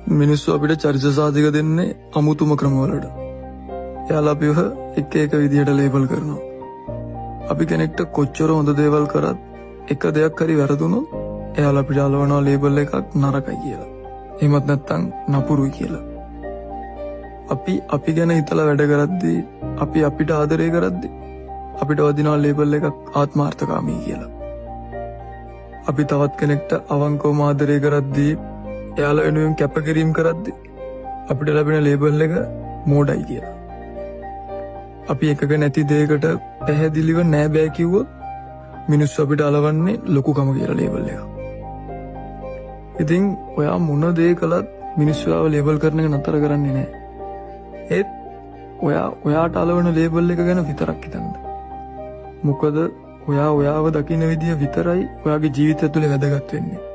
මිනිස්සු අපිට චරිත සාධක දෙන්නේ අමුතුම ක්‍රමවලට. එයාලා අපිව එක එක විදිහට ලේබල් කරනවා. අපි කෙනෙක්ට කොච්චර හොඳ දේවල් කරත් එක දෙයක් හරි වැරදුනොත් එයාලා අපිට අලවනවා ලේබල් එකක් නරකයි කියලා. එහෙමත් නැත්නම් නපුරුයි කියලා. අපි ගැන හිතලා වැඩ කරද්දී අපි අපිට ආදරය කරද්දී අපිට වදිනවා ලේබල් එකක් ආත්මාර්ථකාමී කියලා. අපි තවත් කෙනෙක්ට අවංකවම ආදරය කරද්දී එයාලා වෙනුවෙන් කැපකිරීම කරද්දී අපිට ලැබෙන ලේබල් එක මෝඩයි කියලා. අපි එකක නැති දෙයකට පැහැදිලිව නෑ බෑ කිව්වොත් මිනිස්සු අපිට අලවන්නේ ලොකුකම කියලා ලේබල් එකක්. ඉතින් ඔයා මොන දේ කළත් මිනිස්සු ආව ලේබල් කරන එක නතර කරන්නේ නෑ. ඒත් ඔයාට අලවන ලේබල් එක ගැන විතරක් හිතන්න. මොකද ඔයාව දකින්න විදිය විතරයි ඔයාගේ ජීවිතය තුළ වැදගත් වෙන්නේ.